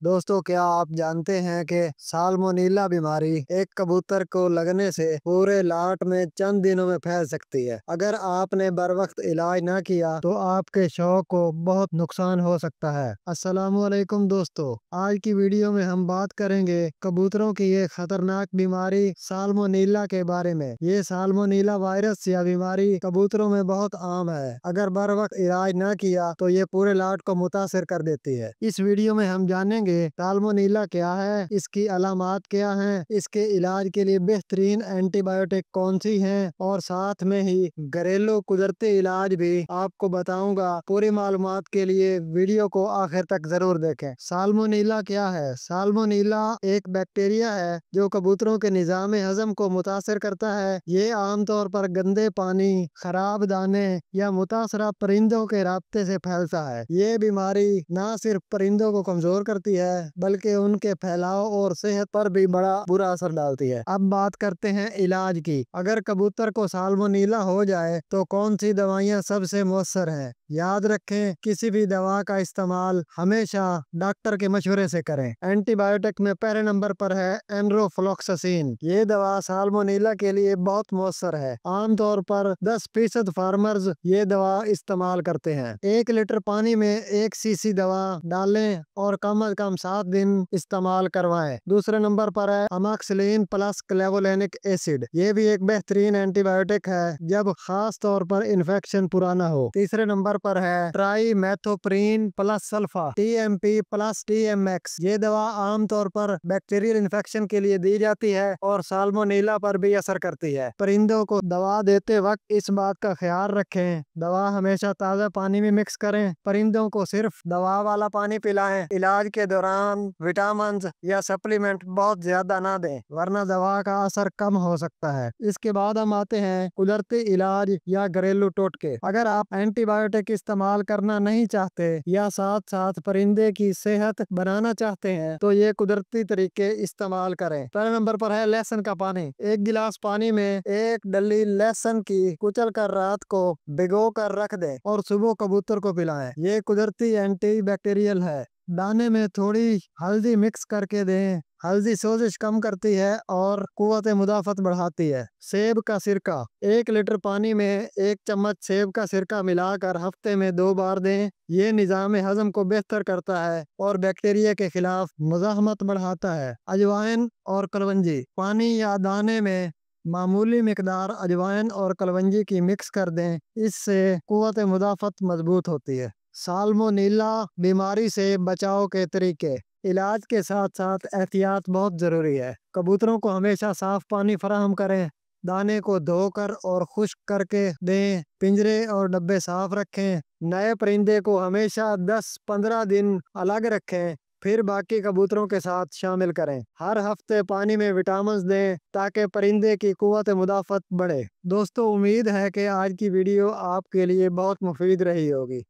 दोस्तों, क्या आप जानते हैं कि साल्मोनेला बीमारी एक कबूतर को लगने से पूरे लाट में चंद दिनों में फैल सकती है। अगर आपने बर वक्त इलाज न किया तो आपके शौक को बहुत नुकसान हो सकता है। अस्सलामुअलैकुम दोस्तों, आज की वीडियो में हम बात करेंगे कबूतरों की ये खतरनाक बीमारी साल्मोनेला के बारे में। ये साल्मोनेला वायरस या बीमारी कबूतरों में बहुत आम है। अगर बर वक्त इलाज न किया तो ये पूरे लाट को मुतासिर कर देती है। इस वीडियो में हम जानेंगे साल्मोनेला क्या है, इसकी अलामात क्या हैं, इसके इलाज के लिए बेहतरीन एंटीबायोटिक कौन सी हैं और साथ में ही घरेलू कुदरती इलाज भी आपको बताऊंगा। पूरी मालूमात के लिए वीडियो को आखिर तक जरूर देखें। साल्मोनेला क्या है? साल्मोनेला एक बैक्टीरिया है जो कबूतरों के निजाम हजम को मुतासिर करता है। ये आमतौर पर गंदे पानी, खराब दाने या मुतासरा परिंदों के राब्ते से फैलता है। ये बीमारी न सिर्फ परिंदों को कमजोर करती है बल्कि उनके फैलाव और सेहत पर भी बड़ा बुरा असर डालती है। अब बात करते हैं इलाज की। अगर कबूतर को साल्मोनेला हो जाए तो कौन सी दवाइयाँ सबसे मौसर हैं? याद रखें, किसी भी दवा का इस्तेमाल हमेशा डॉक्टर के मशवरे से करें। एंटीबायोटिक में पहले नंबर पर है एनरोफ्लॉक्सासिन। ये दवा साल्मोनेला के लिए बहुत मौसर है। आमतौर पर 10% फार्मर्स ये दवा इस्तेमाल करते हैं। 1 लीटर पानी में 1 सीसी दवा डालें और कम से कम 7 दिन इस्तेमाल करवाएं। दूसरे नंबर पर है अमोक्सिलिन प्लस क्लेवोलेनिक एसिड। ये भी एक बेहतरीन एंटीबायोटिक है जब खास तौर पर इन्फेक्शन पुराना हो। तीसरे नंबर पर है trimethoprim plus sulfa TMP plus TMX। ये दवा आमतौर पर बैक्टीरियल इन्फेक्शन के लिए दी जाती है और साल्मोनेला पर भी असर करती है। परिंदों को दवा देते वक्त इस बात का ख्याल रखें, दवा हमेशा ताज़ा पानी में मिक्स करें। परिंदों को सिर्फ दवा वाला पानी पिलाएं। इलाज के दौरान विटामिन या सप्लीमेंट बहुत ज्यादा ना दें, वरना दवा का असर कम हो सकता है। इसके बाद हम आते हैं कुदरती इलाज या घरेलू टोटके। अगर आप एंटीबायोटिक इस्तेमाल करना नहीं चाहते या साथ साथ परिंदे की सेहत बनाना चाहते हैं तो ये कुदरती तरीके इस्तेमाल करें। पहले नंबर पर है लहसुन का पानी। 1 गिलास पानी में 1 डली लहसुन की कुचल कर रात को भिगो कर रख दें और सुबह कबूतर को पिलाएं। ये कुदरती एंटी बैक्टीरियल है। दाने में थोड़ी हल्दी मिक्स करके दें। हल्दी सोजिश कम करती है और कुव्वत मुदाफत बढ़ाती है। सेब का सिरका। 1 लीटर पानी में 1 चम्मच सेब का सिरका मिलाकर हफ्ते में 2 बार दें। ये निजाम हजम को बेहतर करता है और बैक्टीरिया के खिलाफ मुजाहमत बढ़ाता है। अजवाइन और कलवंजी। पानी या दाने में मामूली मिकदार अजवाइन और कलवंजी की मिक्स कर दें। इससे कुव्वत मुदाफत मजबूत होती है। साल्मोनेला बीमारी से बचाव के तरीके। इलाज के साथ साथ एहतियात बहुत जरूरी है। कबूतरों को हमेशा साफ पानी फराहम करें। दाने को धोकर और खुश्क करके दें। पिंजरे और डब्बे साफ रखें। नए परिंदे को हमेशा 10-15 दिन अलग रखें, फिर बाकी कबूतरों के साथ शामिल करें। हर हफ्ते पानी में विटामिन दें ताकि परिंदे की कुव्वत मुदाफत बढ़े। दोस्तों, उम्मीद है कि आज की वीडियो आपके लिए बहुत मुफीद रही होगी।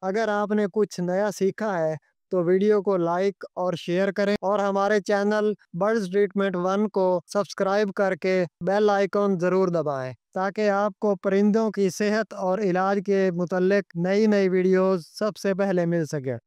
अगर आपने कुछ नया सीखा है तो वीडियो को लाइक और शेयर करें और हमारे चैनल बर्ड्स ट्रीटमेंट 1 को सब्सक्राइब करके बेल आइकॉन जरूर दबाएं ताकि आपको परिंदों की सेहत और इलाज के मुतल्लिक नई नई वीडियोस सबसे पहले मिल सके।